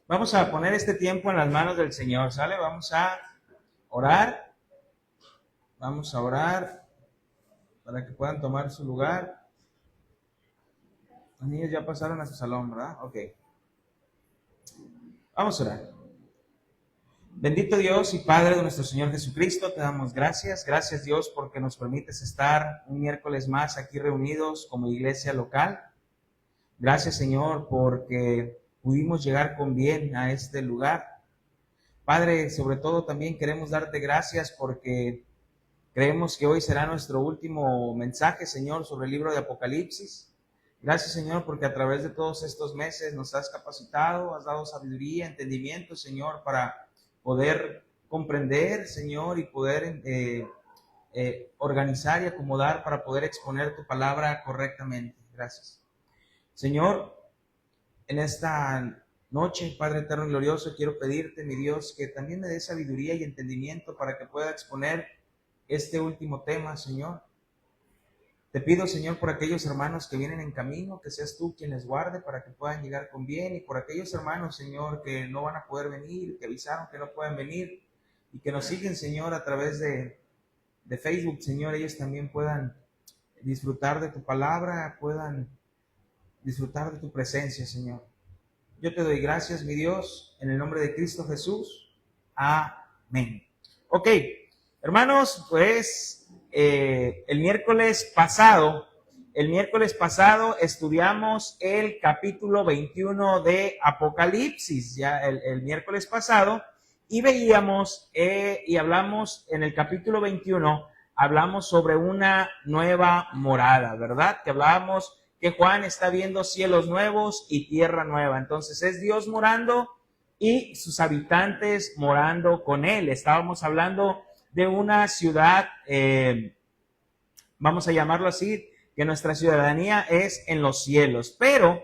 Vamos a poner este tiempo en las manos del Señor, ¿sale? Vamos a orar. Vamos a orar para que puedan tomar su lugar. Los niños ya pasaron a su salón, ¿verdad? Ok. Vamos a orar. Bendito Dios y Padre de nuestro Señor Jesucristo, te damos gracias. Gracias, Dios, porque nos permites estar un miércoles más aquí reunidos como iglesia local. Gracias, Señor, porque pudimos llegar con bien a este lugar. Padre, sobre todo también queremos darte gracias porque creemos que hoy será nuestro último mensaje, Señor, sobre el libro de Apocalipsis. Gracias, Señor, porque a través de todos estos meses nos has capacitado, has dado sabiduría, entendimiento, Señor, para poder comprender, Señor, y poder organizar y acomodar para poder exponer tu palabra correctamente. Gracias. Señor, en esta noche, Padre eterno y glorioso, quiero pedirte, mi Dios, que también me des sabiduría y entendimiento para que pueda exponer este último tema, Señor. Te pido, Señor, por aquellos hermanos que vienen en camino, que seas tú quien les guarde para que puedan llegar con bien, y por aquellos hermanos, Señor, que no van a poder venir, que avisaron que no pueden venir y que nos siguen, Señor, a través de Facebook, Señor, ellos también puedan disfrutar de tu palabra, puedan disfrutar de tu presencia, Señor. Yo te doy gracias, mi Dios, en el nombre de Cristo Jesús. Amén. Ok, hermanos, pues el miércoles pasado estudiamos el capítulo 21 de Apocalipsis, ya el miércoles pasado, y veíamos y hablamos en el capítulo 21, hablamos sobre una nueva morada, ¿verdad? Que hablábamos que Juan está viendo cielos nuevos y tierra nueva. Entonces es Dios morando y sus habitantes morando con él. Estábamos hablando de una ciudad, vamos a llamarlo así, que nuestra ciudadanía es en los cielos. Pero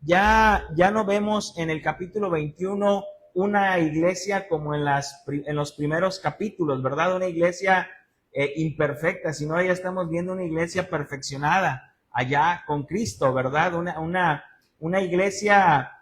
ya no vemos en el capítulo 21 una iglesia como en los primeros capítulos, ¿verdad? Una iglesia imperfecta, sino ya estamos viendo una iglesia perfeccionada allá con Cristo, ¿verdad? Una iglesia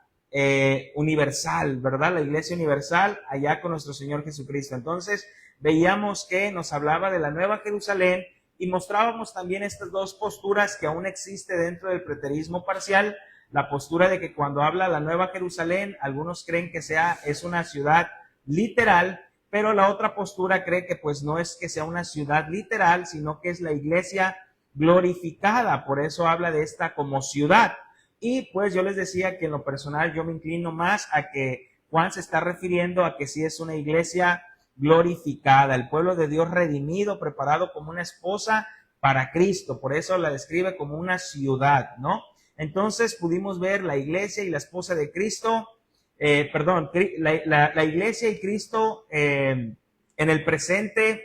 universal, ¿verdad? La iglesia universal allá con nuestro Señor Jesucristo. Entonces veíamos que nos hablaba de la Nueva Jerusalén y mostrábamos también estas dos posturas que aún existe dentro del preterismo parcial. La postura de que cuando habla la Nueva Jerusalén, algunos creen que es una ciudad literal, pero la otra postura cree que pues no es que sea una ciudad literal, sino que es la iglesia glorificada, por eso habla de esta como ciudad. Y pues yo les decía que en lo personal yo me inclino más a que Juan se está refiriendo a que sí es una iglesia glorificada, el pueblo de Dios redimido, preparado como una esposa para Cristo, por eso la describe como una ciudad, ¿no? Entonces pudimos ver la iglesia y la esposa de Cristo, la iglesia y Cristo en el presente,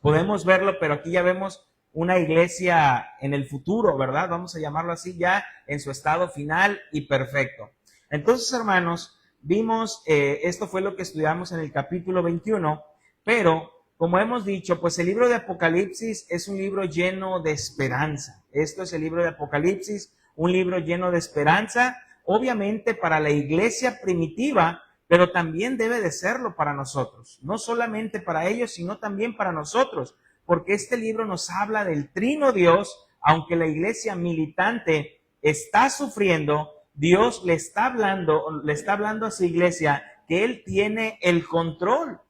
podemos verlo, pero aquí ya vemos una iglesia en el futuro, ¿verdad? Vamos a llamarlo así, ya en su estado final y perfecto. Entonces, hermanos, vimos, esto fue lo que estudiamos en el capítulo 21, pero como hemos dicho, pues el libro de Apocalipsis es un libro lleno de esperanza. Esto es el libro de Apocalipsis, un libro lleno de esperanza, obviamente para la iglesia primitiva, pero también debe de serlo para nosotros. No solamente para ellos, sino también para nosotros, porque este libro nos habla del trino Dios, aunque la iglesia militante está sufriendo, Dios le está hablando a su iglesia que Él tiene el control.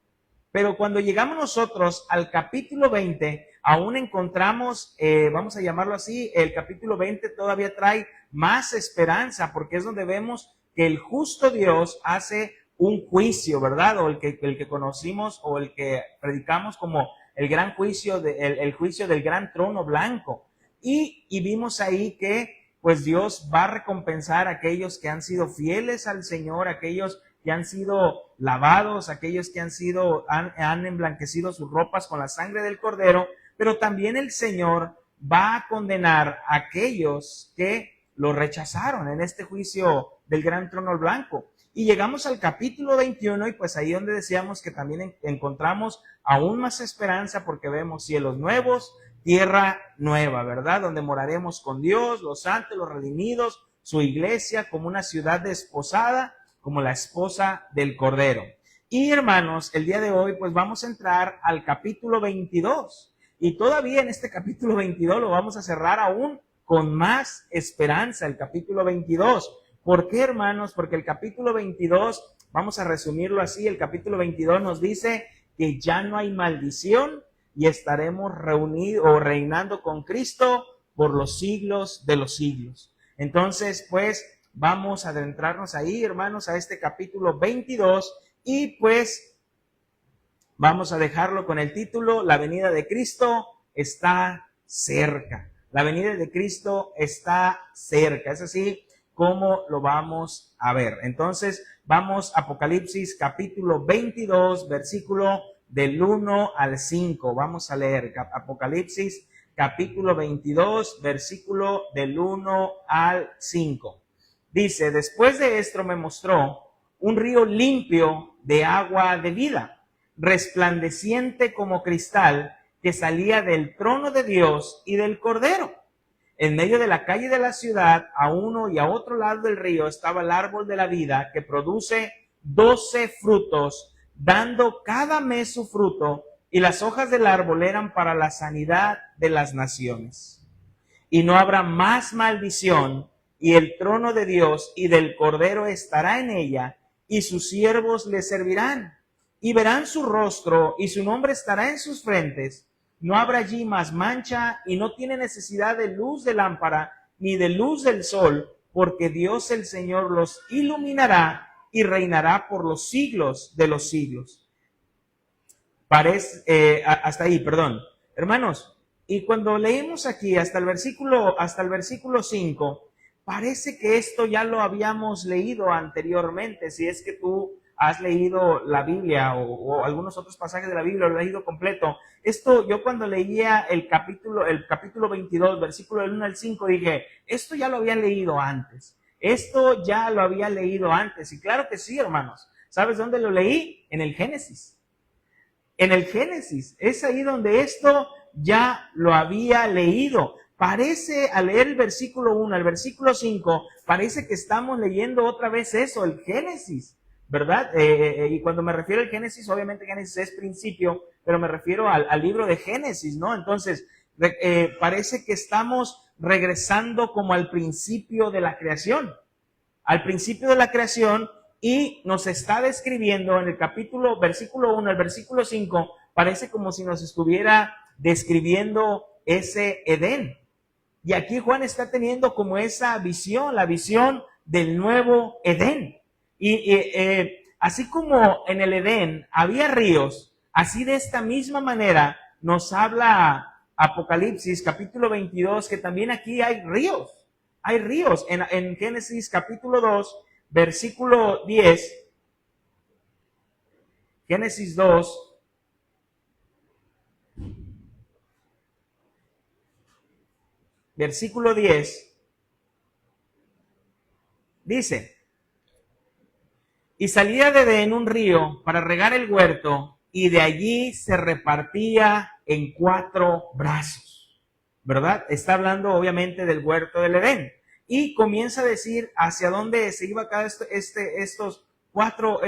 Pero cuando llegamos nosotros al capítulo 20, aún encontramos, vamos a llamarlo así, el capítulo 20 todavía trae más esperanza, porque es donde vemos que el justo Dios hace un juicio, ¿verdad? O el que conocimos o el que predicamos como el gran juicio, el juicio del gran trono blanco. Y vimos ahí que pues Dios va a recompensar a aquellos que han sido fieles al Señor, aquellos que han sido lavados, aquellos que han emblanquecido sus ropas con la sangre del Cordero, pero también el Señor va a condenar a aquellos que lo rechazaron en este juicio del gran trono blanco. Y llegamos al capítulo 21 y pues ahí donde decíamos que también encontramos aún más esperanza porque vemos cielos nuevos, tierra nueva, ¿verdad? Donde moraremos con Dios, los santos, los redimidos, su iglesia como una ciudad desposada, como la esposa del Cordero. Y hermanos, el día de hoy pues vamos a entrar al capítulo 22. Y todavía en este capítulo 22 lo vamos a cerrar aún con más esperanza, el capítulo 22. ¿Por qué, hermanos? Porque el capítulo 22, vamos a resumirlo así, el capítulo 22 nos dice que ya no hay maldición y estaremos reunidos o reinando con Cristo por los siglos de los siglos. Entonces, pues, vamos a adentrarnos ahí, hermanos, a este capítulo 22 y pues vamos a dejarlo con el título: La venida de Cristo está cerca. La venida de Cristo está cerca. Es así como lo vamos a ver. Entonces, vamos a Apocalipsis capítulo 22, versículo del 1 al 5. Vamos a leer Apocalipsis capítulo 22, versículo del 1 al 5. Dice: después de esto me mostró un río limpio de agua de vida, resplandeciente como cristal, que salía del trono de Dios y del Cordero. En medio de la calle de la ciudad, a uno y a otro lado del río, estaba el árbol de la vida, que produce 12 frutos, dando cada mes su fruto, y las hojas del árbol eran para la sanidad de las naciones. Y no habrá más maldición, y el trono de Dios y del Cordero estará en ella, y sus siervos le servirán, y verán su rostro, y su nombre estará en sus frentes. No habrá allí más mancha, y no tiene necesidad de luz de lámpara, ni de luz del sol, porque Dios el Señor los iluminará y reinará por los siglos de los siglos. Hasta ahí, perdón. Hermanos, y cuando leímos aquí hasta el versículo 5, parece que esto ya lo habíamos leído anteriormente. Si es que tú has leído la Biblia o algunos otros pasajes de la Biblia, lo has leído completo. Esto, yo cuando leía el capítulo 22, versículo del 1 al 5, dije, esto ya lo había leído antes. Esto ya lo había leído antes. Y claro que sí, hermanos. ¿Sabes dónde lo leí? En el Génesis. En el Génesis. Es ahí donde esto ya lo había leído. Parece, al leer el versículo 1 al versículo 5, parece que estamos leyendo otra vez eso, el Génesis, ¿verdad? Y cuando me refiero al Génesis, obviamente Génesis es principio, pero me refiero al libro de Génesis, ¿no? Entonces, parece que estamos regresando como al principio de la creación. Al principio de la creación, y nos está describiendo en el versículo 1 al versículo 5, parece como si nos estuviera describiendo ese Edén. Y aquí Juan está teniendo como esa visión, la visión del nuevo Edén. Y así como en el Edén había ríos, así de esta misma manera nos habla Apocalipsis capítulo 22, que también aquí hay ríos. Hay ríos. En Génesis capítulo 2, versículo 10, Génesis 2, versículo 10, dice: y salía de Edén un río para regar el huerto, y de allí se repartía en 4 brazos, ¿verdad? Está hablando obviamente del huerto del Edén, y comienza a decir hacia dónde se iba cada estos cuatro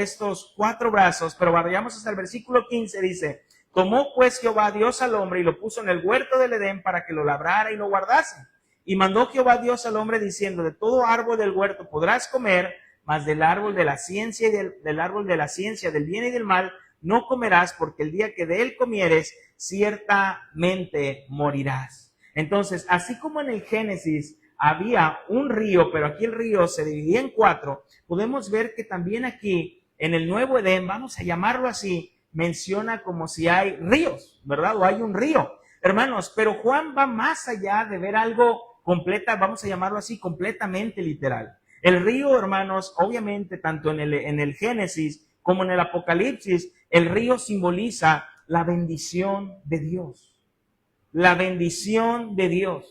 brazos, pero vayamos hasta el versículo 15, dice: tomó pues Jehová Dios al hombre y lo puso en el huerto del Edén para que lo labrara y lo guardase. Y mandó Jehová Dios al hombre diciendo: de todo árbol del huerto podrás comer, mas del árbol de la ciencia y del árbol de la ciencia del bien y del mal no comerás, porque el día que de él comieres, ciertamente morirás. Entonces, así como en el Génesis había un río, pero aquí el río se dividía en 4, podemos ver que también aquí, en el nuevo Edén, vamos a llamarlo así, menciona como si hay ríos, ¿verdad? O hay un río. Hermanos, pero Juan va más allá de ver algo vamos a llamarlo así, completamente literal. El río, hermanos, obviamente, tanto en el Génesis como en el Apocalipsis, el río simboliza la bendición de Dios. La bendición de Dios.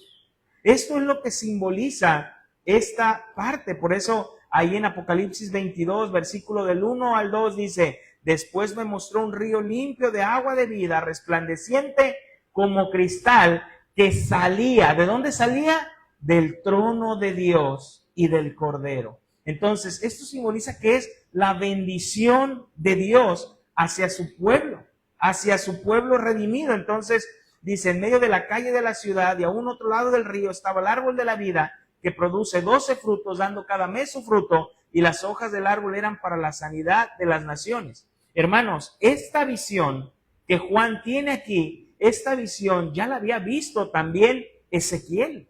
Esto es lo que simboliza esta parte. Por eso, ahí en Apocalipsis 22, versículo del 1 al 2, dice: después me mostró un río limpio de agua de vida, resplandeciente como cristal, que salía. ¿De dónde salía? Del trono de Dios y del Cordero. Entonces, esto simboliza que es la bendición de Dios hacia su pueblo redimido. Entonces, dice, en medio de la calle de la ciudad y a un otro lado del río estaba el árbol de la vida, que produce 12 frutos, dando cada mes su fruto, y las hojas del árbol eran para la sanidad de las naciones. Hermanos, esta visión que Juan tiene aquí, esta visión ya la había visto también Ezequiel.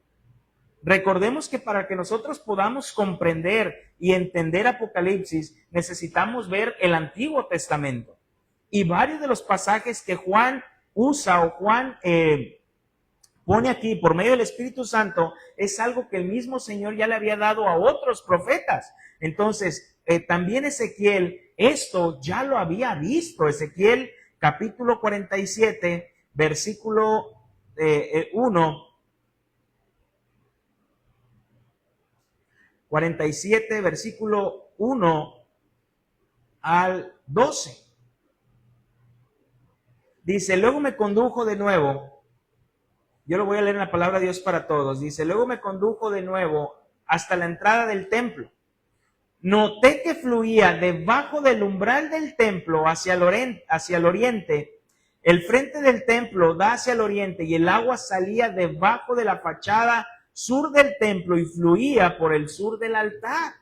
Recordemos que para que nosotros podamos comprender y entender Apocalipsis, necesitamos ver el Antiguo Testamento. Y varios de los pasajes que Juan usa o Juan pone aquí por medio del Espíritu Santo es algo que el mismo Señor ya le había dado a otros profetas. Entonces, también Ezequiel, esto ya lo había visto. Ezequiel capítulo 47, versículo 1. 47, versículo 1 al 12. Dice, luego me condujo de nuevo. Yo lo voy a leer en la palabra de Dios para todos. Dice, luego me condujo de nuevo hasta la entrada del templo. Noté que fluía debajo del umbral del templo hacia el oriente. El frente del templo da hacia el oriente y el agua salía debajo de la fachada sur del templo y fluía por el sur del altar.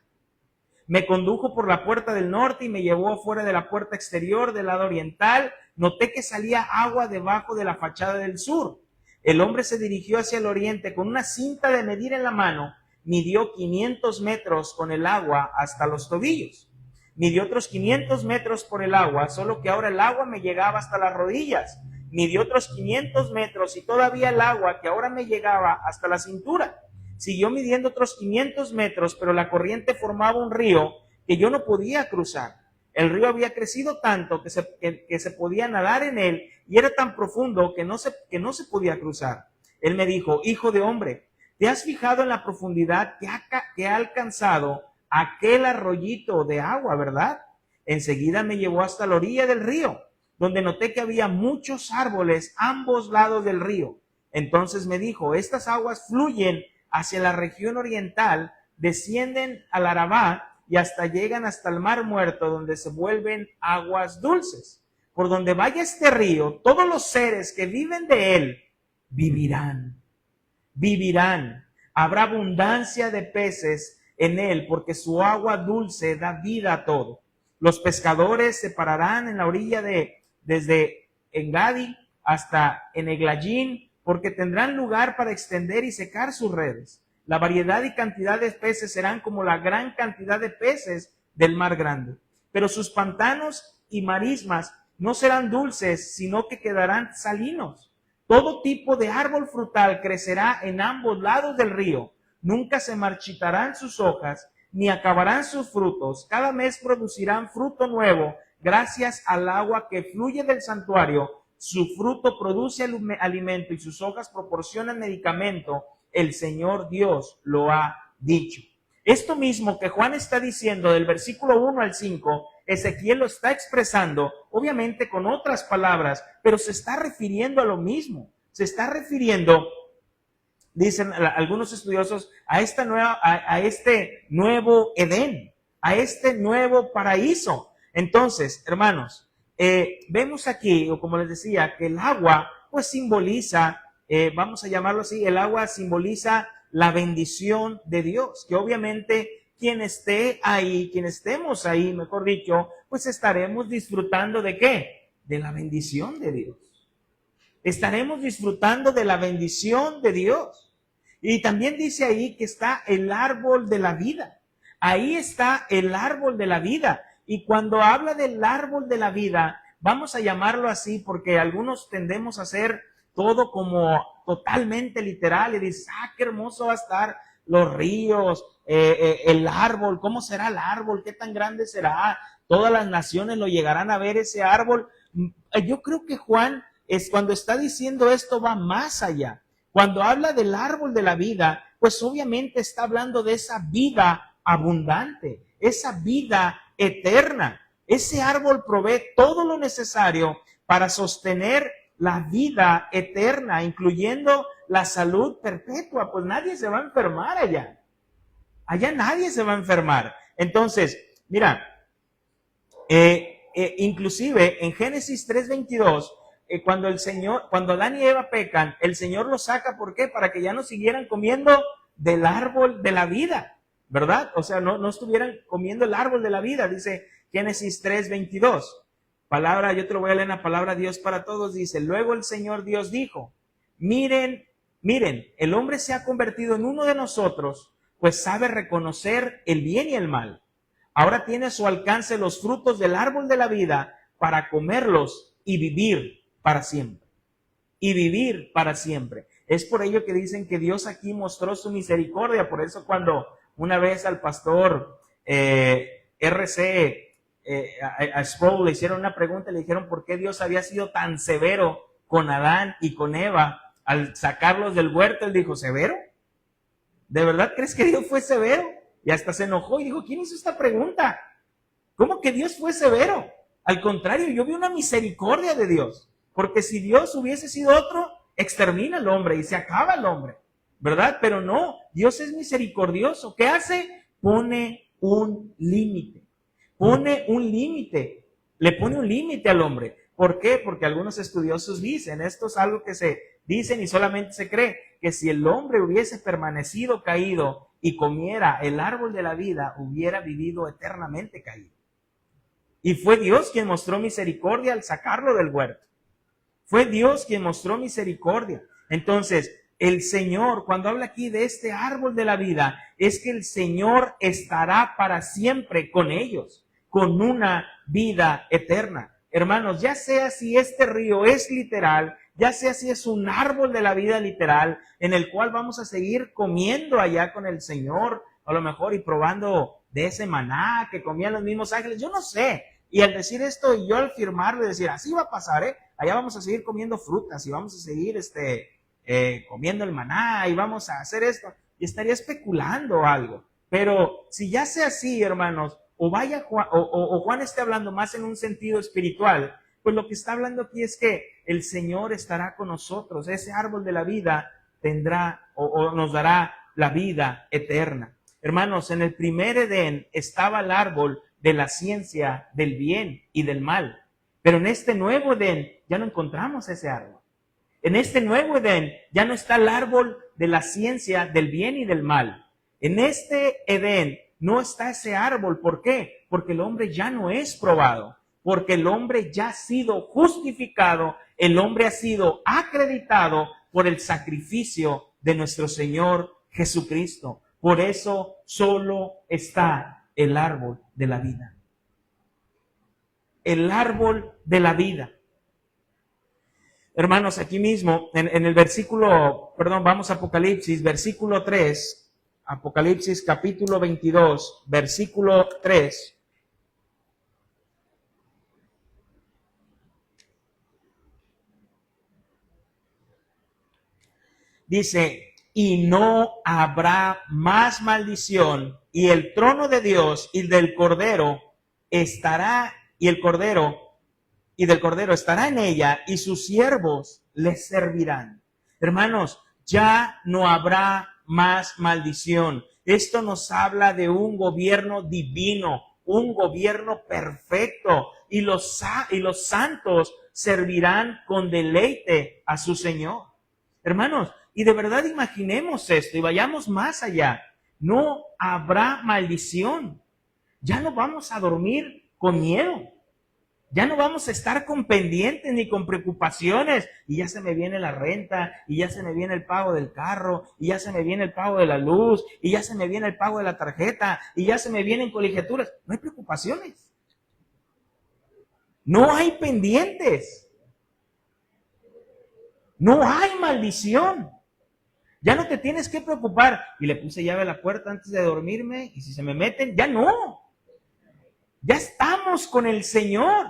Me condujo por la puerta del norte y me llevó afuera de la puerta exterior del lado oriental. Noté que salía agua debajo de la fachada del sur. El hombre se dirigió hacia el oriente con una cinta de medir en la mano. Midió 500 metros con el agua hasta los tobillos. Midió otros 500 metros por el agua, solo que ahora el agua me llegaba hasta las rodillas. Midió otros 500 metros y todavía el agua que ahora me llegaba hasta la cintura. Siguió midiendo otros 500 metros, pero la corriente formaba un río que yo no podía cruzar. El río había crecido tanto que se podía nadar en él y era tan profundo que no se podía cruzar. Él me dijo, hijo de hombre, ¿te has fijado en la profundidad que ha alcanzado aquel arroyito de agua, verdad? Enseguida me llevó hasta la orilla del río, donde noté que había muchos árboles a ambos lados del río. Entonces me dijo, estas aguas fluyen hacia la región oriental, descienden al Arabá y hasta llegan hasta el Mar Muerto, donde se vuelven aguas dulces. Por donde vaya este río, todos los seres que viven de él vivirán. Habrá abundancia de peces en él, porque su agua dulce da vida a todo. Los pescadores se pararán en la orilla desde Engadi hasta Eneglayín, porque tendrán lugar para extender y secar sus redes. La variedad y cantidad de peces serán como la gran cantidad de peces del mar grande. Pero sus pantanos y marismas no serán dulces, sino que quedarán salinos. Todo tipo de árbol frutal crecerá en ambos lados del río. Nunca se marchitarán sus hojas, ni acabarán sus frutos. Cada mes producirán fruto nuevo, gracias al agua que fluye del santuario. Su fruto produce alimento y sus hojas proporcionan medicamento. El Señor Dios lo ha dicho. Esto mismo que Juan está diciendo del versículo 1 al 5, Ezequiel lo está expresando, obviamente con otras palabras, pero se está refiriendo a lo mismo. Se está refiriendo, dicen algunos estudiosos, a este nuevo Edén, a este nuevo paraíso. Entonces, hermanos, vemos aquí, o como les decía, que el agua pues simboliza, vamos a llamarlo así, el agua simboliza la bendición de Dios, que obviamente quien estemos ahí, mejor dicho, pues estaremos disfrutando ¿de qué? De la bendición de Dios. Estaremos disfrutando de la bendición de Dios. Y también dice ahí que está el árbol de la vida. Ahí está el árbol de la vida. Y cuando habla del árbol de la vida, vamos a llamarlo así porque algunos tendemos a hacer todo como totalmente literal y dices, qué hermoso va a estar los ríos, el árbol, ¿cómo será el árbol? ¿Qué tan grande será? Todas las naciones lo llegarán a ver ese árbol. Yo creo que Juan, cuando está diciendo esto, va más allá. Cuando habla del árbol de la vida, pues obviamente está hablando de esa vida abundante, esa vida eterna. Ese árbol provee todo lo necesario para sostener la vida eterna, incluyendo la salud perpetua, pues nadie se va a enfermar allá. allá nadie se va a enfermar. Entonces, mira, inclusive en Génesis 3:22, cuando Adán y Eva pecan, el Señor los saca, ¿por qué? Para que ya no siguieran comiendo del árbol de la vida, ¿verdad? O sea, no estuvieran comiendo el árbol de la vida, dice Génesis 3:22. Yo te lo voy a leer en la palabra Dios para todos, dice: luego el Señor Dios dijo, miren, el hombre se ha convertido en uno de nosotros, pues sabe reconocer el bien y el mal. Ahora tiene a su alcance los frutos del árbol de la vida para comerlos y vivir para siempre. Y vivir para siempre. Es por ello que dicen que Dios aquí mostró su misericordia. Por eso cuando una vez al pastor R.C. a Sproul le hicieron una pregunta, le dijeron por qué Dios había sido tan severo con Adán y con Eva al sacarlos del huerto. Él dijo, ¿severo? ¿De verdad crees que Dios fue severo? Y hasta se enojó y dijo, ¿quién hizo esta pregunta? ¿Cómo que Dios fue severo? Al contrario, yo vi una misericordia de Dios. Porque si Dios hubiese sido otro, extermina al hombre y se acaba el hombre, ¿verdad? Pero no, Dios es misericordioso. ¿Qué hace? Pone un límite. Le pone un límite al hombre. ¿Por qué? Porque algunos estudiosos dicen, esto es algo que se dicen y solamente se cree, que si el hombre hubiese permanecido caído y comiera el árbol de la vida, hubiera vivido eternamente caído. Y fue Dios quien mostró misericordia al sacarlo del huerto. Fue Dios quien mostró misericordia. Entonces, el Señor, cuando habla aquí de este árbol de la vida, es que el Señor estará para siempre con ellos, con una vida eterna. Hermanos, ya sea si este río es literal, ya sea si es un árbol de la vida literal, en el cual vamos a seguir comiendo allá con el Señor, a lo mejor, y probando de ese maná que comían los mismos ángeles, yo no sé. Y al decir esto y yo al firmarlo y decir, así va a pasar, allá vamos a seguir comiendo frutas y vamos a seguir comiendo el maná y vamos a hacer esto, y estaría especulando algo. Pero si ya sea así, hermanos, o Juan esté hablando más en un sentido espiritual, pues lo que está hablando aquí es que el Señor estará con nosotros. Ese árbol de la vida tendrá o nos dará la vida eterna. Hermanos, en el primer Edén estaba el árbol de la ciencia del bien y del mal. Pero en este nuevo Edén ya no encontramos ese árbol. En este nuevo Edén ya no está el árbol de la ciencia del bien y del mal. En este Edén no está ese árbol. ¿Por qué? Porque el hombre ya no es probado. Porque el hombre ya ha sido justificado. El hombre ha sido acreditado por el sacrificio de nuestro Señor Jesucristo. Por eso solo está el árbol de la vida. El árbol de la vida. Hermanos, aquí mismo, en el versículo, vamos a Apocalipsis, versículo 3, Apocalipsis capítulo 22, versículo 3. Dice, y no habrá más maldición, y el trono de Dios y del Cordero estará, y el Cordero y del Cordero estará en ella, y sus siervos les servirán. Hermanos, ya no habrá más maldición. Esto nos habla de un gobierno divino, un gobierno perfecto, y los santos servirán con deleite a su Señor. Hermanos, y de verdad imaginemos esto y vayamos más allá. No habrá maldición. Ya no vamos a dormir con miedo. Ya no vamos a estar con pendientes ni con preocupaciones. Y ya se me viene la renta, y ya se me viene el pago del carro, y ya se me viene el pago de la luz, y ya se me viene el pago de la tarjeta, y ya se me vienen colegiaturas. No hay preocupaciones. No hay pendientes. No hay maldición. Ya no te tienes que preocupar. Y le puse llave a la puerta antes de dormirme, y si se me meten, ya no. Ya estamos con el Señor.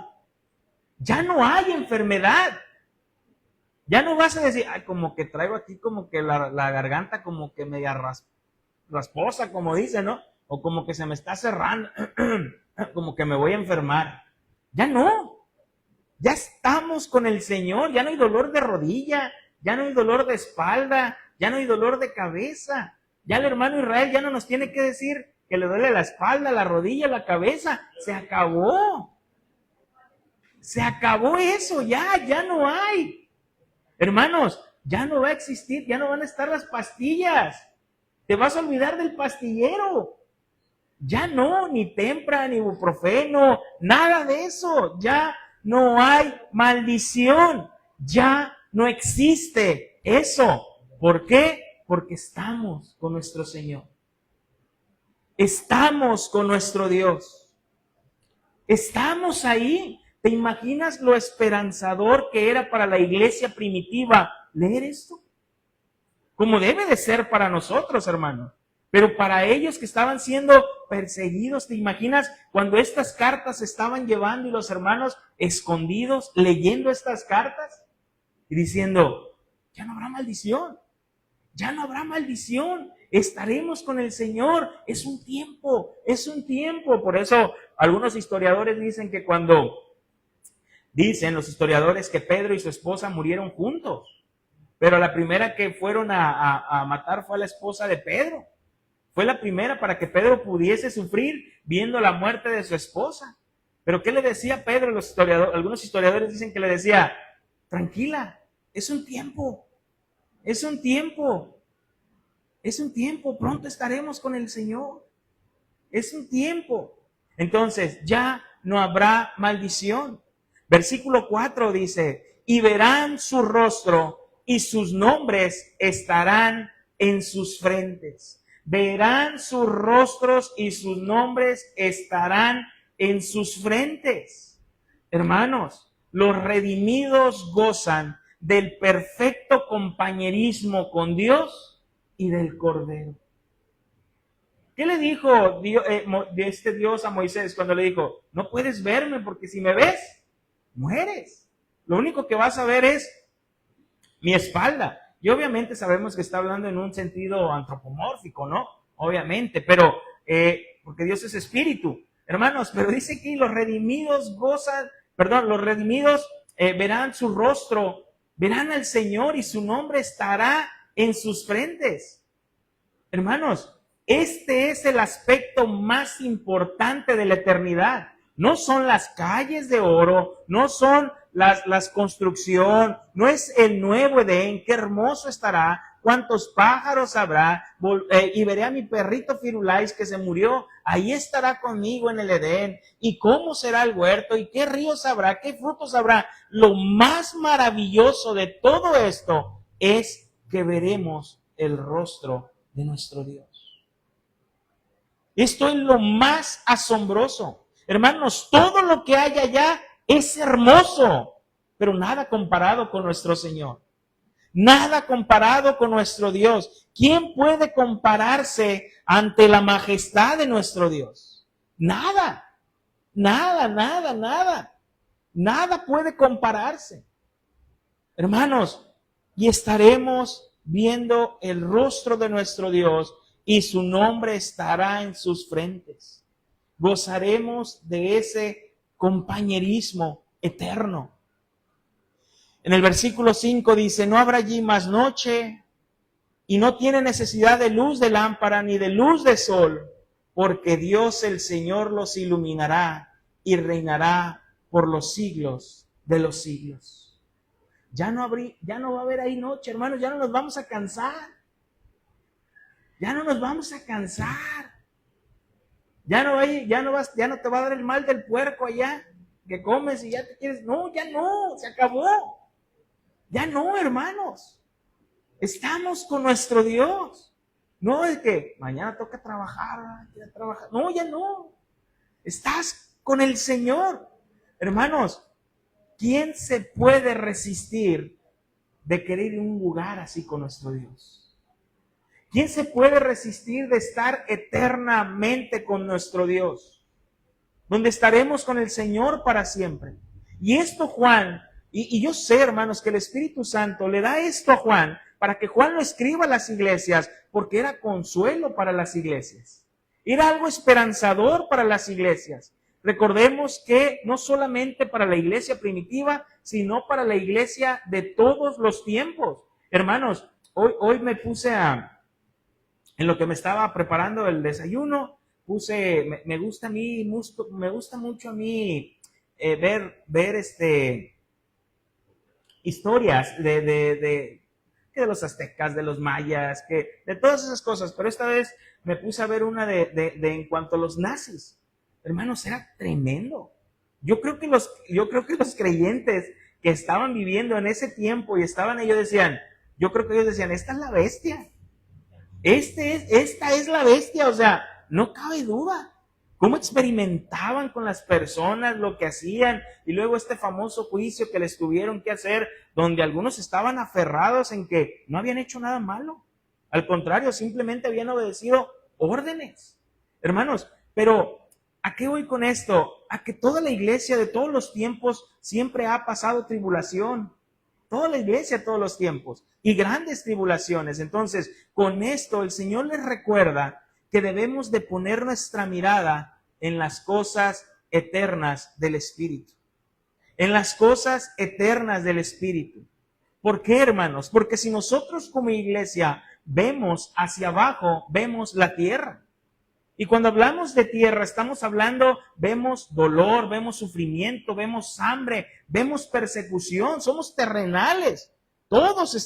Ya no hay enfermedad. Ya no vas a decir, ay, como que traigo aquí como que la garganta como que media rasposa, como dicen, ¿no? O como que se me está cerrando, como que me voy a enfermar. Ya no. Ya estamos con el Señor. Ya no hay dolor de rodilla, ya no hay dolor de espalda, ya no hay dolor de cabeza. Ya el hermano Israel ya no nos tiene que decir que le duele la espalda, la rodilla, la cabeza. Se acabó. Se acabó eso, ya no hay. Hermanos, ya no va a existir, ya no van a estar las pastillas. Te vas a olvidar del pastillero. Ya no, ni Tempra, ni ibuprofeno, nada de eso. Ya no hay maldición. Ya no existe eso. ¿Por qué? Porque estamos con nuestro Señor. Estamos con nuestro Dios. Estamos ahí. ¿Te imaginas lo esperanzador que era para la iglesia primitiva leer esto? Como debe de ser para nosotros, hermanos. Pero para ellos que estaban siendo perseguidos, ¿te imaginas cuando estas cartas se estaban llevando y los hermanos escondidos leyendo estas cartas y diciendo, ya no habrá maldición, ya no habrá maldición, estaremos con el Señor, es un tiempo. Por eso algunos historiadores dicen que dicen los historiadores que Pedro y su esposa murieron juntos, pero la primera que fueron a matar fue a la esposa de Pedro. Fue la primera para que Pedro pudiese sufrir viendo la muerte de su esposa. Pero ¿qué le decía Pedro? Algunos historiadores dicen que le decía, tranquila, es un tiempo, pronto estaremos con el Señor. Es un tiempo. Entonces ya no habrá maldición. Versículo 4 dice, y verán su rostro y sus nombres estarán en sus frentes. Verán sus rostros y sus nombres estarán en sus frentes. Hermanos, los redimidos gozan del perfecto compañerismo con Dios y del Cordero. ¿Qué le dijo Dios a Moisés cuando le dijo, no puedes verme porque si me ves, mueres? Lo único que vas a ver es mi espalda. Y obviamente sabemos que está hablando en un sentido antropomórfico, ¿no? Obviamente, pero porque Dios es espíritu. Hermanos, pero dice que los redimidos verán su rostro, verán al Señor y su nombre estará en sus frentes. Hermanos, este es el aspecto más importante de la eternidad. No son las calles de oro, no son las construcción, no es el nuevo Edén, qué hermoso estará, cuántos pájaros habrá, y veré a mi perrito Firulais que se murió, ahí estará conmigo en el Edén, y cómo será el huerto, y qué ríos habrá, qué frutos habrá. Lo más maravilloso de todo esto es que veremos el rostro de nuestro Dios. Esto es lo más asombroso. Hermanos, todo lo que hay allá es hermoso, pero nada comparado con nuestro Señor. Nada comparado con nuestro Dios. ¿Quién puede compararse ante la majestad de nuestro Dios? Nada. Nada puede compararse. Hermanos, y estaremos viendo el rostro de nuestro Dios y su nombre estará en sus frentes. Gozaremos de ese compañerismo eterno. En el versículo 5 dice, no habrá allí más noche y no tiene necesidad de luz de lámpara ni de luz de sol, porque Dios el Señor los iluminará y reinará por los siglos de los siglos. Ya no va a haber ahí noche, hermanos, ya no nos vamos a cansar. Ya no nos vamos a cansar. Ya no te va a dar el mal del puerco allá, que comes y ya te quieres. No, ya no, se acabó. Ya no, hermanos. Estamos con nuestro Dios. No es que mañana toca trabajar. No, ya no. Estás con el Señor. Hermanos, ¿quién se puede resistir de querer ir a un lugar así con nuestro Dios? ¿Quién se puede resistir de estar eternamente con nuestro Dios? Donde estaremos con el Señor para siempre. Y esto Juan, y yo sé, hermanos, que el Espíritu Santo le da esto a Juan para que Juan lo escriba a las iglesias, porque era consuelo para las iglesias. Era algo esperanzador para las iglesias. Recordemos que no solamente para la iglesia primitiva, sino para la iglesia de todos los tiempos. Hermanos, hoy me puse a en lo que me estaba preparando el desayuno, me gusta mucho a mí ver historias que de los aztecas, de los mayas, que de todas esas cosas, pero esta vez me puse a ver una de en cuanto a los nazis. Hermanos, era tremendo. Yo creo que los creyentes que estaban viviendo en ese tiempo y estaban ellos decían, yo creo que ellos decían, esta es la bestia. Esta es la bestia, o sea, no cabe duda. Cómo experimentaban con las personas, lo que hacían, y luego este famoso juicio que les tuvieron que hacer, donde algunos estaban aferrados en que no habían hecho nada malo. Al contrario, simplemente habían obedecido órdenes. Hermanos, pero ¿a qué voy con esto? A que toda la iglesia de todos los tiempos siempre ha pasado tribulación. Toda la iglesia, todos los tiempos, y grandes tribulaciones. Entonces, con esto el Señor les recuerda que debemos de poner nuestra mirada en las cosas eternas del Espíritu. En las cosas eternas del Espíritu. ¿Por qué, hermanos? Porque si nosotros como iglesia vemos hacia abajo, vemos la tierra. Y cuando hablamos de tierra, estamos hablando, vemos dolor, vemos sufrimiento, vemos hambre, vemos persecución, somos terrenales. Todos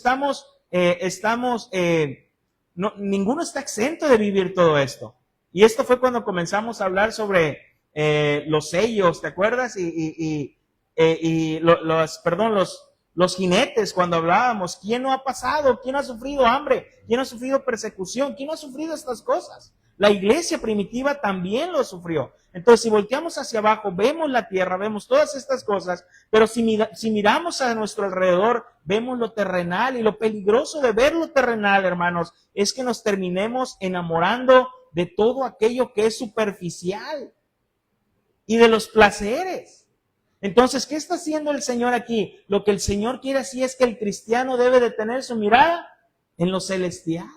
ninguno está exento de vivir todo esto. Y esto fue cuando comenzamos a hablar sobre los sellos, ¿te acuerdas? Los jinetes, cuando hablábamos, ¿quién no ha pasado? ¿Quién ha sufrido hambre? ¿Quién ha sufrido persecución? ¿Quién ha sufrido estas cosas? La iglesia primitiva también lo sufrió. Entonces, si volteamos hacia abajo, vemos la tierra, vemos todas estas cosas, pero si miramos a nuestro alrededor, vemos lo terrenal, y lo peligroso de ver lo terrenal, hermanos, es que nos terminemos enamorando de todo aquello que es superficial y de los placeres. Entonces, ¿qué está haciendo el Señor aquí? Lo que el Señor quiere así es que el cristiano debe de tener su mirada en lo celestial,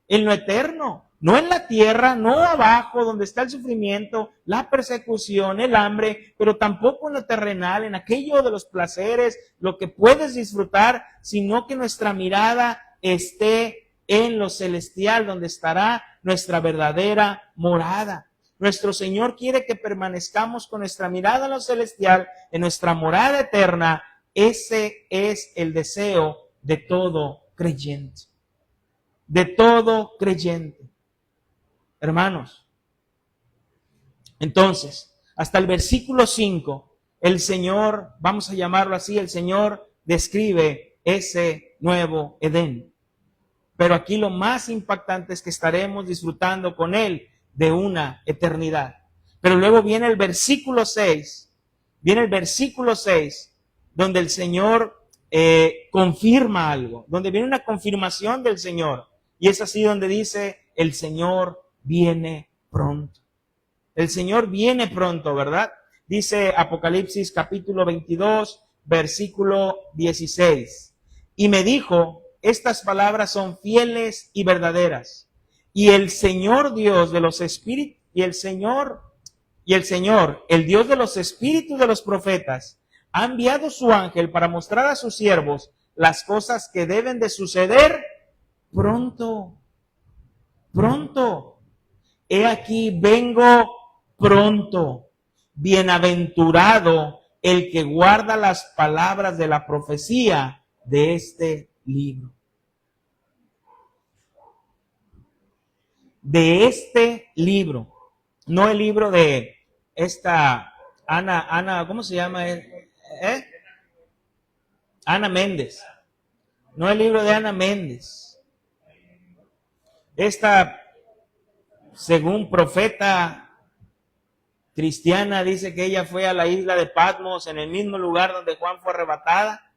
en lo eterno. No en la tierra, no abajo donde está el sufrimiento, la persecución, el hambre, pero tampoco en lo terrenal, en aquello de los placeres, lo que puedes disfrutar, sino que nuestra mirada esté en lo celestial, donde estará nuestra verdadera morada. Nuestro Señor quiere que permanezcamos con nuestra mirada en lo celestial, en nuestra morada eterna. Ese es el deseo de todo creyente. De todo creyente. Hermanos, entonces, hasta el versículo 5, el Señor, vamos a llamarlo así, el Señor describe ese nuevo Edén. Pero aquí lo más impactante es que estaremos disfrutando con Él de una eternidad. Pero luego viene el versículo 6, donde el Señor confirma algo, donde viene una confirmación del Señor. Y es así donde dice, el Señor viene pronto. El Señor viene pronto, ¿verdad? Dice Apocalipsis capítulo 22, versículo 16. Y me dijo, estas palabras son fieles y verdaderas. Y el Señor Dios de los espíritus, el Dios de los espíritus de los profetas, ha enviado su ángel para mostrar a sus siervos las cosas que deben de suceder pronto. Pronto. He aquí, vengo pronto. Bienaventurado el que guarda las palabras de la profecía de este libro. De este libro. No el libro de esta Ana, ¿cómo se llama? Ana Méndez. No el libro de Ana Méndez. Esta, según profeta cristiana, dice que ella fue a la isla de Patmos, en el mismo lugar donde Juan fue arrebatada,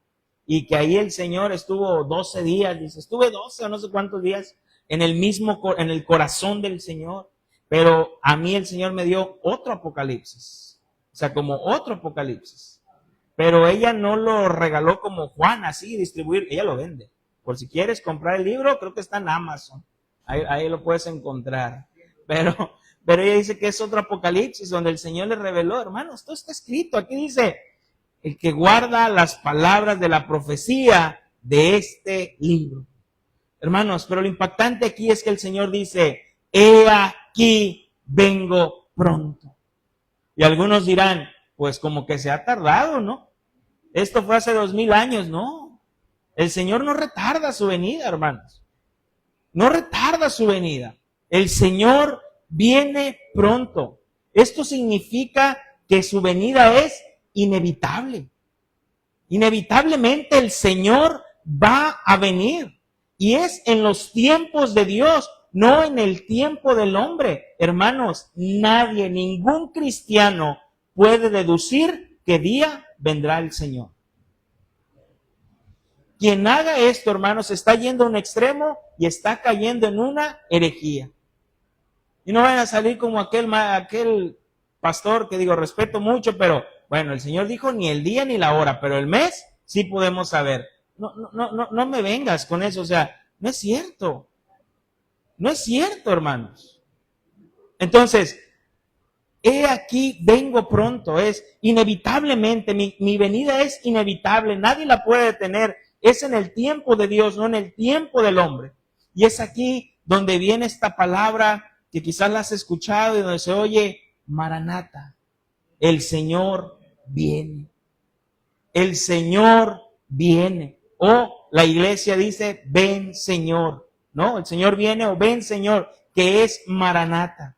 y que ahí el Señor estuvo 12 días, dice, estuve 12 o no sé cuántos días en el corazón del Señor. Pero a mí el Señor me dio otro Apocalipsis, o sea, como otro Apocalipsis. Pero ella no lo regaló como Juan, así, distribuir, ella lo vende. Por si quieres comprar el libro, creo que está en Amazon. Ahí lo puedes encontrar. Pero ella dice que es otro Apocalipsis donde el Señor le reveló, hermanos, todo está escrito. Aquí dice, el que guarda las palabras de la profecía de este libro. Hermanos, pero lo impactante aquí es que el Señor dice, he aquí, vengo pronto. Y algunos dirán, pues como que se ha tardado, ¿no? Esto fue hace 2000 años, no. El Señor no retarda su venida, hermanos. No retarda su venida. El Señor viene pronto. Esto significa que su venida es inevitable. Inevitablemente el Señor va a venir. Y es en los tiempos de Dios, no en el tiempo del hombre. Hermanos, nadie, ningún cristiano puede deducir qué día vendrá el Señor. Quien haga esto, hermanos, está yendo a un extremo y está cayendo en una herejía. Y no vayan a salir como aquel pastor que digo, respeto mucho, pero bueno, el Señor dijo ni el día ni la hora, pero el mes sí podemos saber. No me vengas con eso, o sea, no es cierto. No es cierto, hermanos. Entonces, he aquí, vengo pronto, es inevitablemente, mi venida es inevitable, nadie la puede detener, es en el tiempo de Dios, no en el tiempo del hombre. Y es aquí donde viene esta palabra que quizás la has escuchado y donde se oye, Maranata, el Señor viene. El Señor viene. O la iglesia dice, ven Señor. ¿No? El Señor viene o ven Señor, que es Maranata.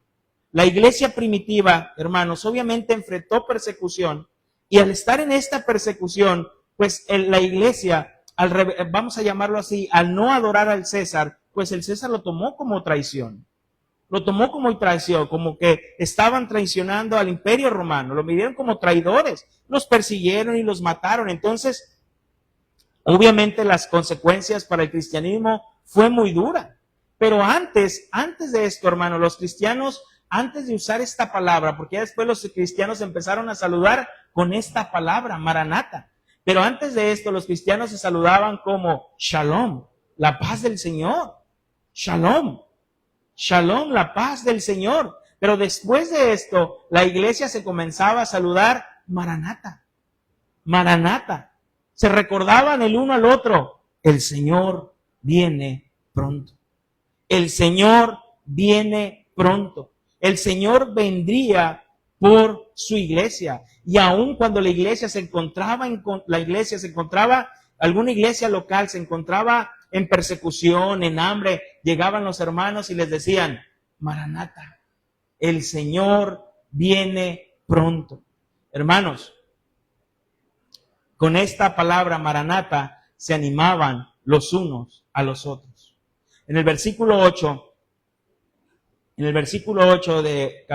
La iglesia primitiva, hermanos, obviamente enfrentó persecución y al estar en esta persecución, pues la iglesia, vamos a llamarlo así, al no adorar al César, pues el César lo tomó como traición. Lo tomó como traición, como que estaban traicionando al imperio romano, lo midieron como traidores, los persiguieron y los mataron. Entonces, obviamente las consecuencias para el cristianismo fue muy dura. Pero antes de esto, hermano, los cristianos, antes de usar esta palabra, porque ya después los cristianos empezaron a saludar con esta palabra, Maranata. Pero antes de esto, los cristianos se saludaban como Shalom, la paz del Señor. Shalom. Shalom, la paz del Señor. Pero después de esto, la iglesia se comenzaba a saludar Maranata. Maranata. Se recordaban el uno al otro. El Señor viene pronto. El Señor viene pronto. El Señor vendría por su iglesia. Y aun cuando la iglesia se encontraba, alguna iglesia local se encontraba en persecución, en hambre, llegaban los hermanos y les decían, Maranata, el Señor viene pronto. Hermanos, con esta palabra Maranata se animaban los unos a los otros. En el versículo 8 de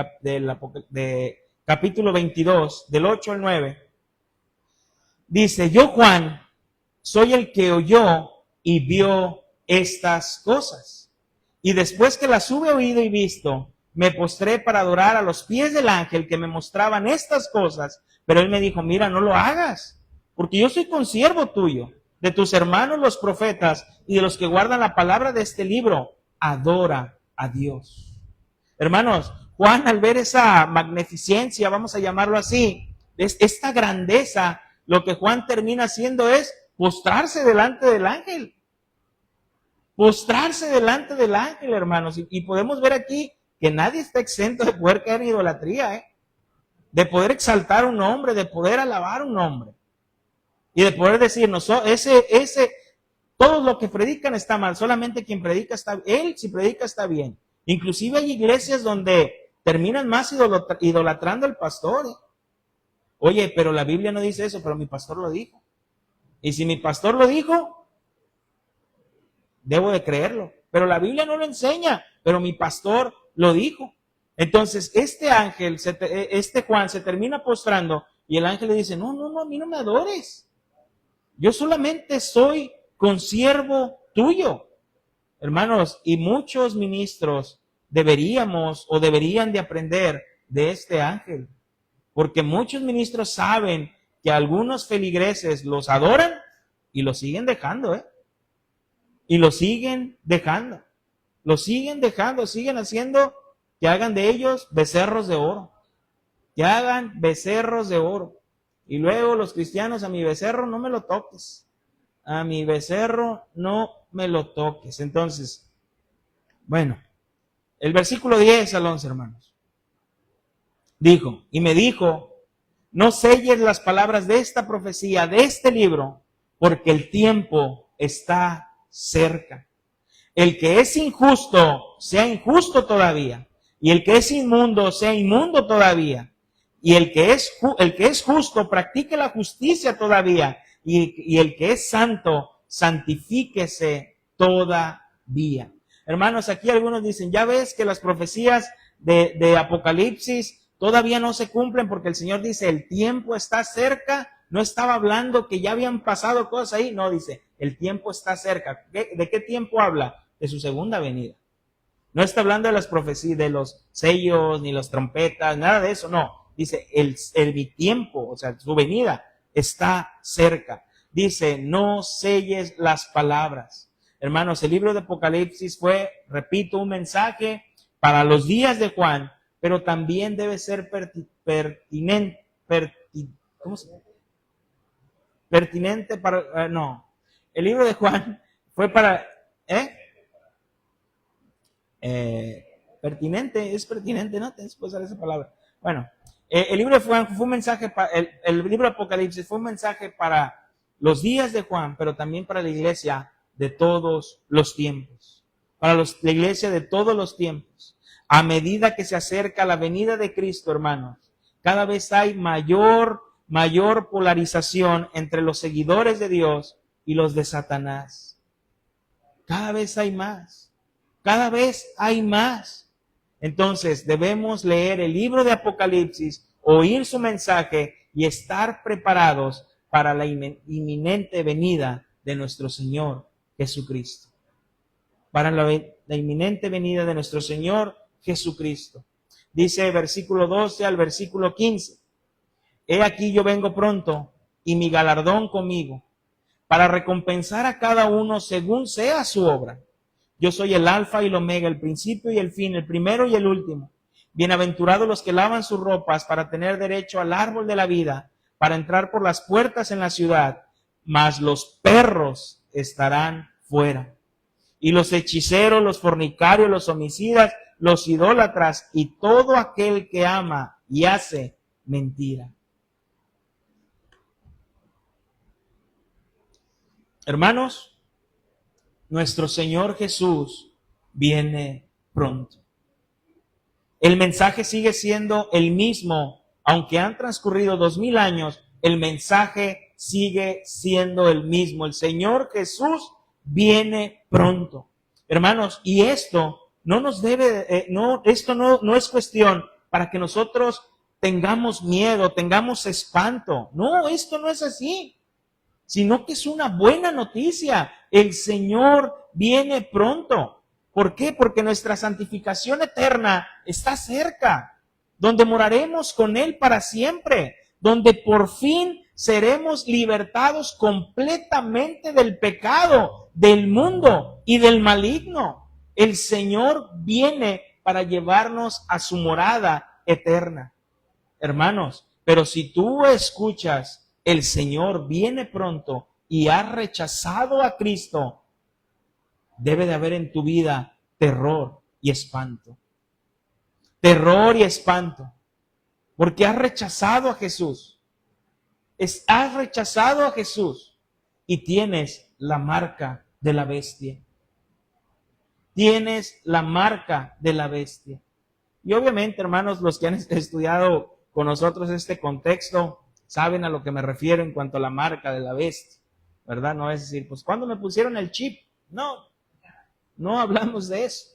capítulo 22, del 8 al 9, dice, yo Juan soy el que oyó y vio estas cosas. Y después que las hube oído y visto, me postré para adorar a los pies del ángel que me mostraban estas cosas. Pero él me dijo, mira, no lo hagas, porque yo soy consiervo tuyo, de tus hermanos los profetas y de los que guardan la palabra de este libro. Adora a Dios. Hermanos, Juan, al ver esa magnificencia, vamos a llamarlo así, esta grandeza, lo que Juan termina haciendo es postrarse delante del ángel. Postrarse delante del ángel, hermanos. Y podemos ver aquí que nadie está exento de poder caer en idolatría, de poder exaltar un nombre, de poder alabar un nombre. Y de poder decirnos, todo lo que predican está mal, solamente quien predica está bien. Él si predica está bien. Inclusive hay iglesias donde terminan más idolatrando al pastor. Oye, pero la Biblia no dice eso, pero mi pastor lo dijo. Y si mi pastor lo dijo, debo de creerlo. Pero la Biblia no lo enseña, pero mi pastor lo dijo. Entonces, este Juan se termina postrando y el ángel le dice, no, a mí no me adores. Yo solamente soy consiervo tuyo. Hermanos, y muchos ministros deberían de aprender de este ángel. Porque muchos ministros saben que algunos feligreses los adoran y los siguen dejando, Y los siguen dejando. Siguen haciendo que hagan de ellos becerros de oro. Que hagan becerros de oro. Y luego los cristianos, a mi becerro no me lo toques. a mi becerro no me lo toques. Entonces, bueno, el versículo 10 al 11, hermanos. Dijo, y me dijo, no selles las palabras de esta profecía, de este libro, porque el tiempo está cerca. El que es injusto, sea injusto todavía. Y el que es inmundo, sea inmundo todavía. Y el que es justo, practique la justicia todavía. Y el que es santo, santifíquese todavía. Hermanos, aquí algunos dicen, ya ves que las profecías de Apocalipsis todavía no se cumplen porque el Señor dice, el tiempo está cerca. No estaba hablando que ya habían pasado cosas ahí. No, dice, el tiempo está cerca. ¿De qué tiempo habla? De su segunda venida. No está hablando de las profecías, de los sellos, ni las trompetas, nada de eso, no. Dice, mi tiempo, o sea, su venida está cerca. Dice, no selles las palabras. Hermanos, el libro de Apocalipsis fue, repito, un mensaje para los días de Juan, pero también debe ser pertinente, ¿cómo se llama? Pertinente para, no. El libro de Juan fue para, pertinente, es pertinente, ¿no? Tienes que usar esa palabra. Bueno, el libro de Juan fue un mensaje, el libro de Apocalipsis fue un mensaje para los días de Juan, pero también para la iglesia de todos los tiempos. Para la iglesia de todos los tiempos. A medida que se acerca la venida de Cristo, hermanos, cada vez hay mayor polarización entre los seguidores de Dios y los de Satanás. Cada vez hay más. Cada vez hay más. Entonces debemos leer el libro de Apocalipsis, oír su mensaje y estar preparados para la inminente venida de nuestro Señor Jesucristo. Para la inminente venida de nuestro Señor Jesucristo. Dice versículo 12 al versículo 15. He aquí yo vengo pronto y mi galardón conmigo, para recompensar a cada uno según sea su obra. Yo soy el alfa y el omega, el principio y el fin, el primero y el último. Bienaventurados los que lavan sus ropas para tener derecho al árbol de la vida, para entrar por las puertas en la ciudad, mas los perros estarán fuera. Y los hechiceros, los fornicarios, los homicidas, los idólatras y todo aquel que ama y hace mentira. Hermanos, nuestro Señor Jesús viene pronto. El mensaje sigue siendo el mismo, aunque han transcurrido 2000 años, el mensaje sigue siendo el mismo. El Señor Jesús viene pronto. Hermanos, y esto no nos debe, no es cuestión para que nosotros tengamos miedo, tengamos espanto. No, esto no es así, sino que es una buena noticia. El Señor viene pronto. ¿Por qué? Porque nuestra santificación eterna está cerca, donde moraremos con Él para siempre, donde por fin seremos libertados completamente del pecado, del mundo y del maligno. El Señor viene para llevarnos a su morada eterna. Hermanos, pero si tú escuchas, el Señor viene pronto y has rechazado a Cristo, debe de haber en tu vida terror y espanto. Terror y espanto. Porque has rechazado a Jesús. Has rechazado a Jesús y tienes la marca de la bestia. Tienes la marca de la bestia. Y obviamente, hermanos, los que han estudiado con nosotros este contexto saben a lo que me refiero en cuanto a la marca de la bestia, ¿verdad? No es decir, pues, ¿cuándo me pusieron el chip? No hablamos de eso.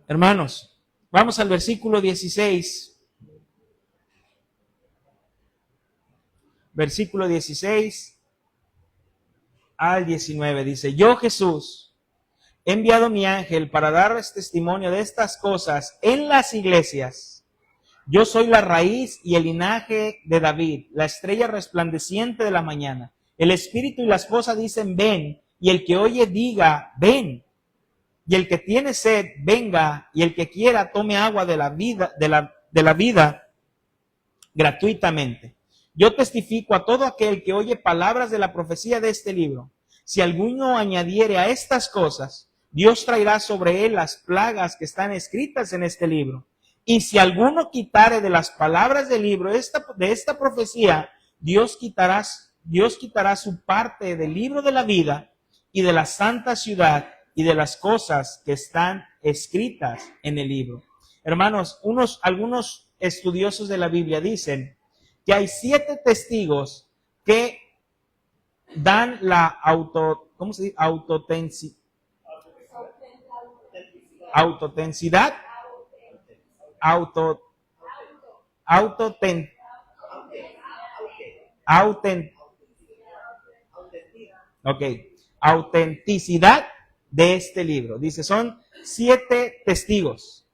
Hermanos, vamos al versículo 16. Versículo 16 al 19. Dice, yo Jesús he enviado mi ángel para darles testimonio de estas cosas en las iglesias. Yo soy la raíz y el linaje de David, la estrella resplandeciente de la mañana. El espíritu y la esposa dicen, ven, y el que oye diga, ven. Y el que tiene sed, venga, y el que quiera tome agua de la vida gratuitamente. Yo testifico a todo aquel que oye palabras de la profecía de este libro. Si alguno añadiere a estas cosas, Dios traerá sobre él las plagas que están escritas en este libro. Y si alguno quitare de las palabras del libro de esta profecía, Dios quitará su parte del libro de la vida y de la santa ciudad y de las cosas que están escritas en el libro. Hermanos, algunos estudiosos de la Biblia dicen que hay 7 testigos que dan la ¿cómo se dice? Autotensidad, autenticidad de este libro. Dice, son 7 testigos.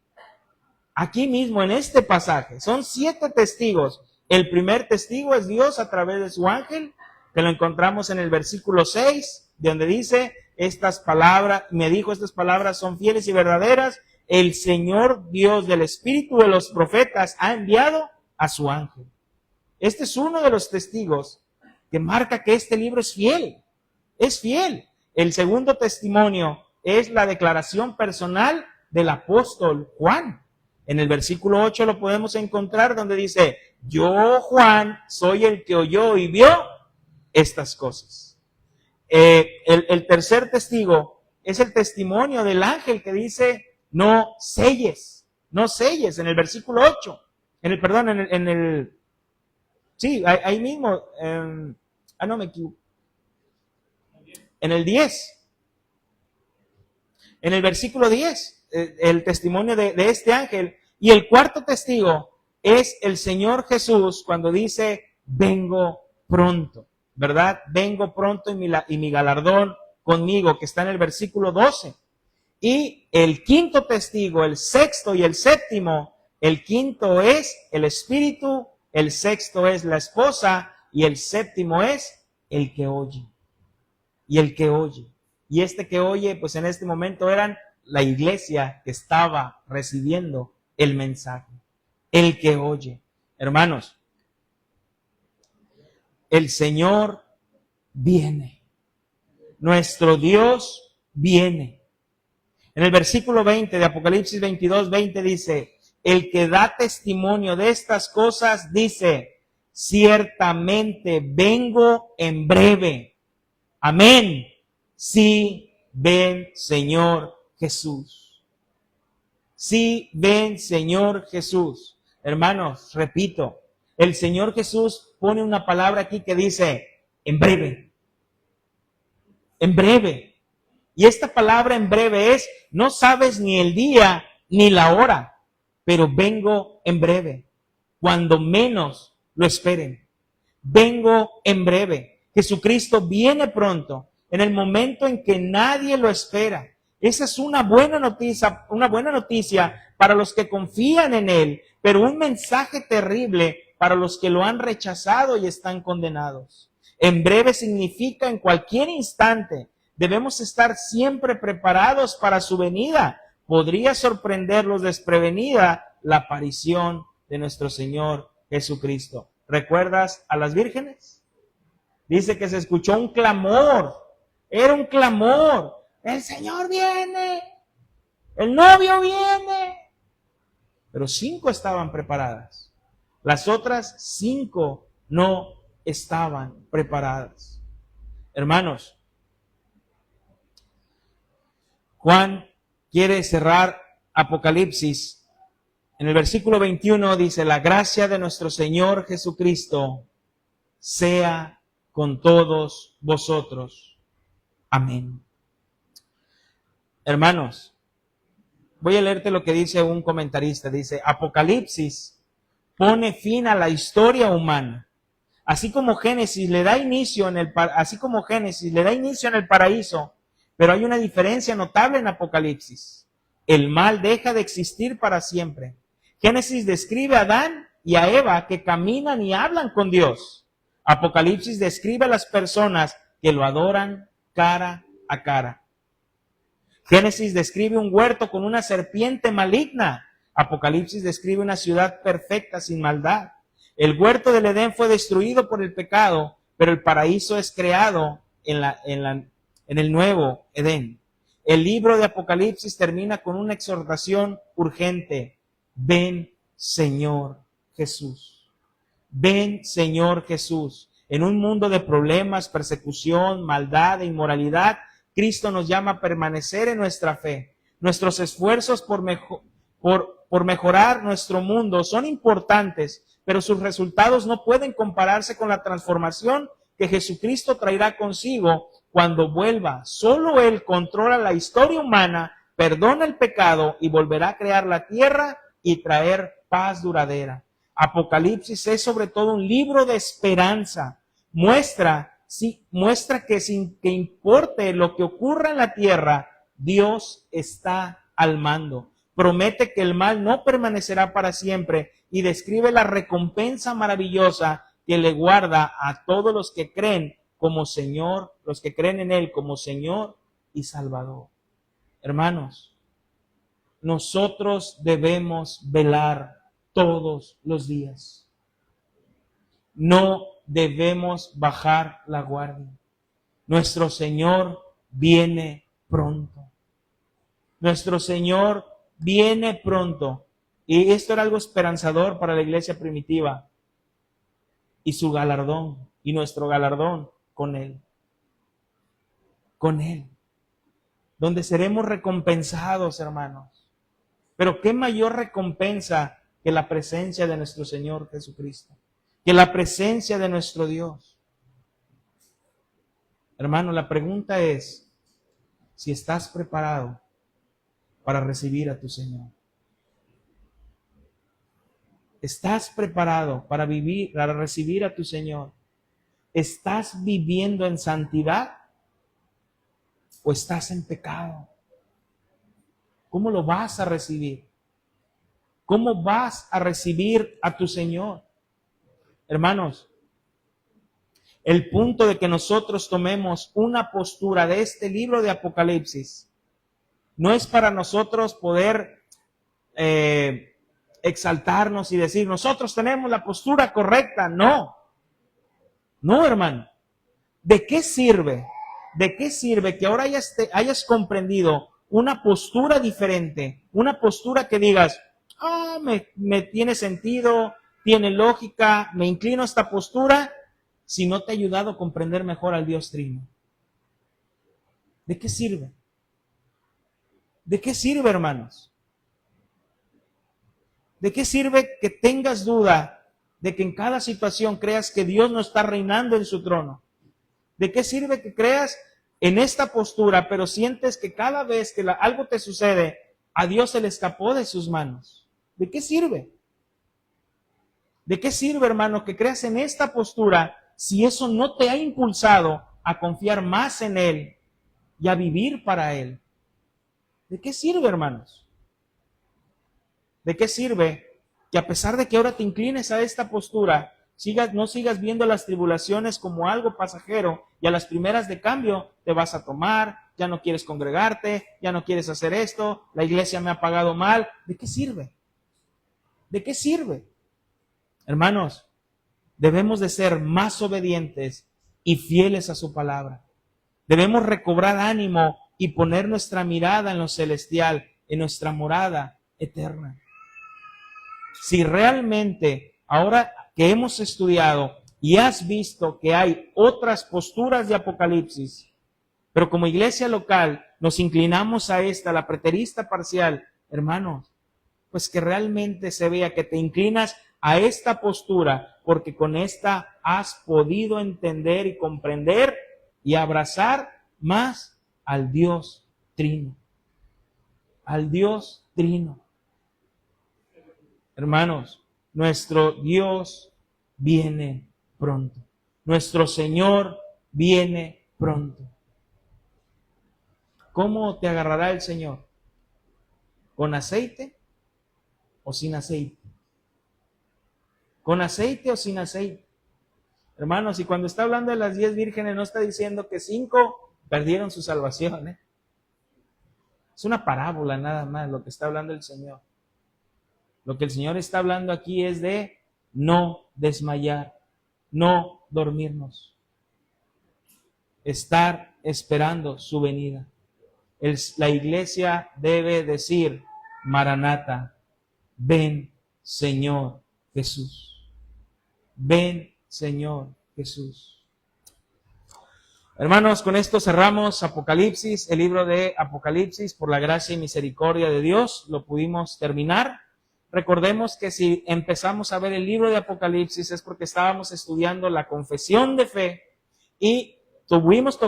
Aquí mismo en este pasaje, son 7 testigos. El primer testigo es Dios a través de su ángel, que lo encontramos en el versículo 6, donde dice, estas palabras son fieles y verdaderas. El Señor Dios del Espíritu de los profetas ha enviado a su ángel. Este es uno de los testigos que marca que este libro es fiel. Es fiel. El segundo testimonio es la declaración personal del apóstol Juan. En el versículo 8 lo podemos encontrar donde dice, yo, Juan, soy el que oyó y vio estas cosas. El tercer testigo es el testimonio del ángel que dice, no selles, en el versículo 8. Ahí mismo, no me equivoco. En el 10. En el versículo 10, el testimonio de este ángel. Y el cuarto testigo es el Señor Jesús cuando dice, vengo pronto, ¿verdad? Vengo pronto y mi galardón conmigo, que está en el versículo 12. Y el quinto testigo, el sexto y el séptimo, el quinto es el Espíritu, el sexto es la esposa y el séptimo es el que oye. Y el que oye. Y este que oye, pues en este momento eran la iglesia que estaba recibiendo el mensaje. El que oye. Hermanos, el Señor viene. Nuestro Dios viene. En el versículo 20 de Apocalipsis 22:20 dice, el que da testimonio de estas cosas dice, ciertamente vengo en breve. Amén. Sí, ven, Señor Jesús. Sí, ven, Señor Jesús. Hermanos, repito, el Señor Jesús pone una palabra aquí que dice, en breve. En breve. Y esta palabra en breve es, no sabes ni el día ni la hora, pero vengo en breve, cuando menos lo esperen. Vengo en breve. Jesucristo viene pronto, en el momento en que nadie lo espera. Esa es una buena noticia para los que confían en Él, pero un mensaje terrible para los que lo han rechazado y están condenados. En breve significa en cualquier instante. Debemos estar siempre preparados para su venida. Podría sorprenderlos desprevenida la aparición de nuestro Señor Jesucristo. ¿Recuerdas a las vírgenes? Dice que se escuchó un clamor. Era un clamor. El Señor viene. El novio viene. Pero 5 estaban preparadas. Las otras 5 no estaban preparadas. Hermanos, Juan quiere cerrar Apocalipsis. En el versículo 21 dice, la gracia de nuestro Señor Jesucristo sea con todos vosotros. Amén. Hermanos, voy a leerte lo que dice un comentarista. Dice, Apocalipsis pone fin a la historia humana. Así como Génesis le da inicio en el paraíso, pero hay una diferencia notable en Apocalipsis. El mal deja de existir para siempre. Génesis describe a Adán y a Eva que caminan y hablan con Dios. Apocalipsis describe a las personas que lo adoran cara a cara. Génesis describe un huerto con una serpiente maligna. Apocalipsis describe una ciudad perfecta sin maldad. El huerto del Edén fue destruido por el pecado, pero el paraíso es creado en el nuevo Edén. El libro de Apocalipsis termina con una exhortación urgente. Ven, Señor Jesús. Ven, Señor Jesús. En un mundo de problemas, persecución, maldad e inmoralidad, Cristo nos llama a permanecer en nuestra fe. Nuestros esfuerzos por mejorar nuestro mundo son importantes, pero sus resultados no pueden compararse con la transformación que Jesucristo traerá consigo cuando vuelva. Solo Él controla la historia humana, perdona el pecado y volverá a crear la tierra y traer paz duradera. Apocalipsis es sobre todo un libro de esperanza. Muestra que sin que importe lo que ocurra en la tierra, Dios está al mando. Promete que el mal no permanecerá para siempre y describe la recompensa maravillosa que le guarda a todos los que creen como Señor, los que creen en Él como Señor y Salvador. Hermanos, nosotros debemos velar todos los días. No debemos bajar la guardia. Nuestro Señor viene pronto. Nuestro Señor viene pronto. Y esto era algo esperanzador para la iglesia primitiva. Y su galardón, y nuestro galardón con Él. Con Él. Donde seremos recompensados, hermanos. Pero qué mayor recompensa que la presencia de nuestro Señor Jesucristo. Que la presencia de nuestro Dios. Hermano, la pregunta es si estás preparado para recibir a tu Señor. ¿Estás preparado para recibir a tu Señor? ¿Estás viviendo en santidad o estás en pecado? ¿Cómo lo vas a recibir? ¿Cómo vas a recibir a tu Señor? Hermanos, el punto de que nosotros tomemos una postura de este libro de Apocalipsis no es para nosotros poder exaltarnos y decir, nosotros tenemos la postura correcta. No, no, hermano. ¿De qué sirve? ¿De qué sirve que ahora hayas comprendido una postura diferente? Una postura que digas, me tiene sentido, tiene lógica, me inclino a esta postura, si no te ha ayudado a comprender mejor al Dios Trino. ¿De qué sirve? ¿De qué sirve, hermanos? ¿De qué sirve que tengas duda de que en cada situación creas que Dios no está reinando en su trono? ¿De qué sirve que creas en esta postura, pero sientes que cada vez que algo te sucede, a Dios se le escapó de sus manos? ¿De qué sirve? ¿De qué sirve, hermano, que creas en esta postura si eso no te ha impulsado a confiar más en Él y a vivir para Él? ¿De qué sirve, hermanos? ¿De qué sirve que a pesar de que ahora te inclines a esta postura, no sigas viendo las tribulaciones como algo pasajero y a las primeras de cambio te vas a tomar, ya no quieres congregarte, ya no quieres hacer esto, la iglesia me ha pagado mal? ¿De qué sirve? ¿De qué sirve? Hermanos, debemos de ser más obedientes y fieles a su palabra. Debemos recobrar ánimo y poner nuestra mirada en lo celestial, en nuestra morada eterna. Si realmente ahora que hemos estudiado y has visto que hay otras posturas de Apocalipsis, pero como iglesia local nos inclinamos a la preterista parcial, hermanos, pues que realmente se vea que te inclinas a esta postura, porque con esta has podido entender y comprender y abrazar más al Dios Trino. Al Dios Trino. Hermanos, nuestro Dios viene pronto. Nuestro Señor viene pronto. ¿Cómo te agarrará el Señor? ¿Con aceite o sin aceite? ¿Con aceite o sin aceite? Hermanos, y cuando está hablando de las 10 vírgenes, no está diciendo que 5 perdieron su salvación. Es una parábola nada más lo que está hablando el Señor. Lo que el Señor está hablando aquí es de no desmayar, no dormirnos, estar esperando su venida. La iglesia debe decir, Maranata, ven Señor Jesús, ven Señor Jesús. Hermanos, con esto cerramos Apocalipsis, el libro de Apocalipsis, por la gracia y misericordia de Dios, lo pudimos terminar. Recordemos que si empezamos a ver el libro de Apocalipsis es porque estábamos estudiando la confesión de fe y tuvimos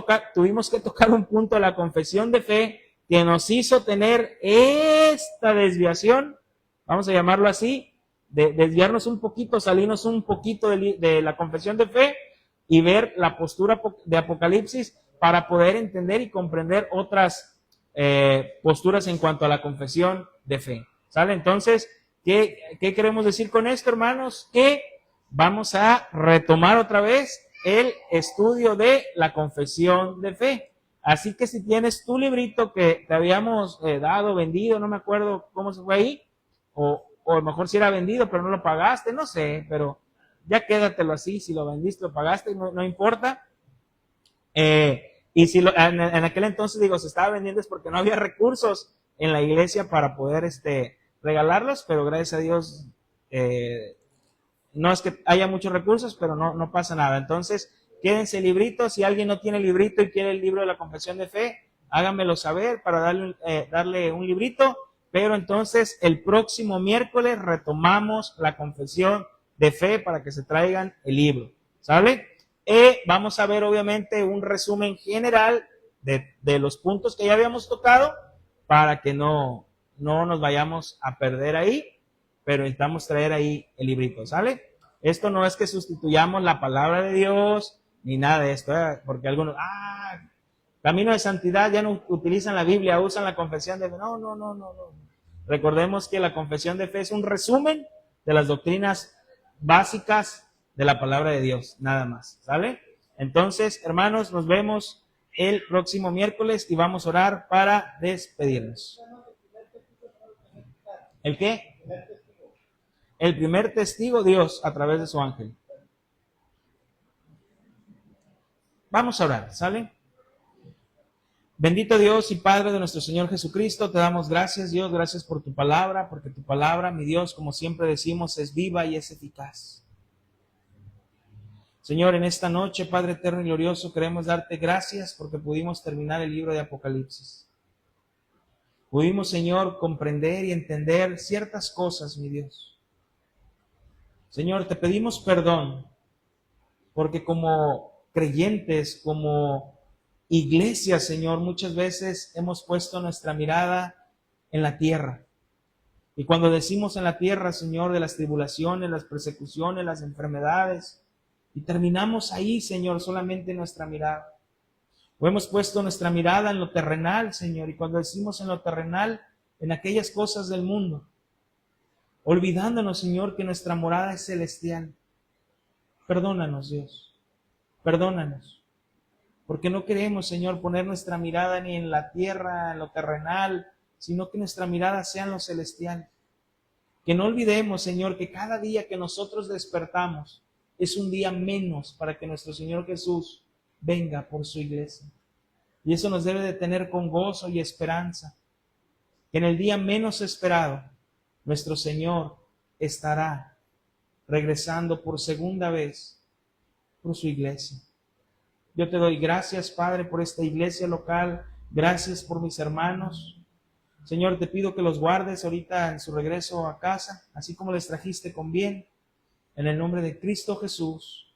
que tocar un punto de la confesión de fe que nos hizo tener esta desviación, vamos a llamarlo así, de desviarnos un poquito, salirnos un poquito de la confesión de fe y ver la postura de Apocalipsis para poder entender y comprender otras posturas en cuanto a la confesión de fe. ¿Sale? Entonces, ¿qué queremos decir con esto, hermanos? Que vamos a retomar otra vez el estudio de la confesión de fe. Así que si tienes tu librito que te habíamos dado, vendido, no me acuerdo cómo se fue ahí, o a lo mejor si era vendido pero no lo pagaste, no sé, pero ya quédatelo así, si lo vendiste, lo pagaste, no importa. Y si en aquel entonces, digo, se estaba vendiendo es porque no había recursos en la iglesia para poder regalarlos, pero gracias a Dios, no es que haya muchos recursos, pero no pasa nada. Entonces, quédense el librito. Si alguien no tiene el librito y quiere el libro de la confesión de fe, háganmelo saber para darle un librito. Pero entonces, el próximo miércoles retomamos la confesión de fe para que se traigan el libro. ¿Sale? Vamos a ver, obviamente, un resumen general de los puntos que ya habíamos tocado para que no nos vayamos a perder ahí. Pero necesitamos traer ahí el librito, ¿sale? Esto no es que sustituyamos la palabra de Dios, ni nada de esto, porque algunos, camino de santidad, ya no utilizan la Biblia, usan la confesión de fe. No. Recordemos que la confesión de fe es un resumen de las doctrinas básicas de la palabra de Dios, nada más, ¿sale? Entonces, hermanos, nos vemos el próximo miércoles y vamos a orar para despedirnos. ¿El qué? El primer testigo, Dios, a través de su ángel. Vamos a orar, ¿sale? Bendito Dios y Padre de nuestro Señor Jesucristo, te damos gracias, Dios, gracias por tu palabra, porque tu palabra, mi Dios, como siempre decimos, es viva y es eficaz. Señor, en esta noche, Padre eterno y glorioso, queremos darte gracias porque pudimos terminar el libro de Apocalipsis. Pudimos, Señor, comprender y entender ciertas cosas, mi Dios. Señor, te pedimos perdón, porque como creyentes, como iglesia, Señor, muchas veces hemos puesto nuestra mirada en la tierra. Y cuando decimos en la tierra, Señor, de las tribulaciones, las persecuciones, las enfermedades, y terminamos ahí, Señor, solamente nuestra mirada. O hemos puesto nuestra mirada en lo terrenal, Señor, y cuando decimos en lo terrenal, en aquellas cosas del mundo, olvidándonos, Señor, que nuestra morada es celestial. Perdónanos, Dios. Perdónanos. Porque no queremos, Señor, poner nuestra mirada ni en la tierra, en lo terrenal, sino que nuestra mirada sea en lo celestial. Que no olvidemos, Señor, que cada día que nosotros despertamos es un día menos para que nuestro Señor Jesús venga por su iglesia. Y eso nos debe de tener con gozo y esperanza. Que en el día menos esperado, nuestro Señor estará regresando por segunda vez por su iglesia. Yo te doy gracias, Padre, por esta iglesia local. Gracias por mis hermanos. Señor, te pido que los guardes ahorita en su regreso a casa, así como les trajiste con bien. En el nombre de Cristo Jesús.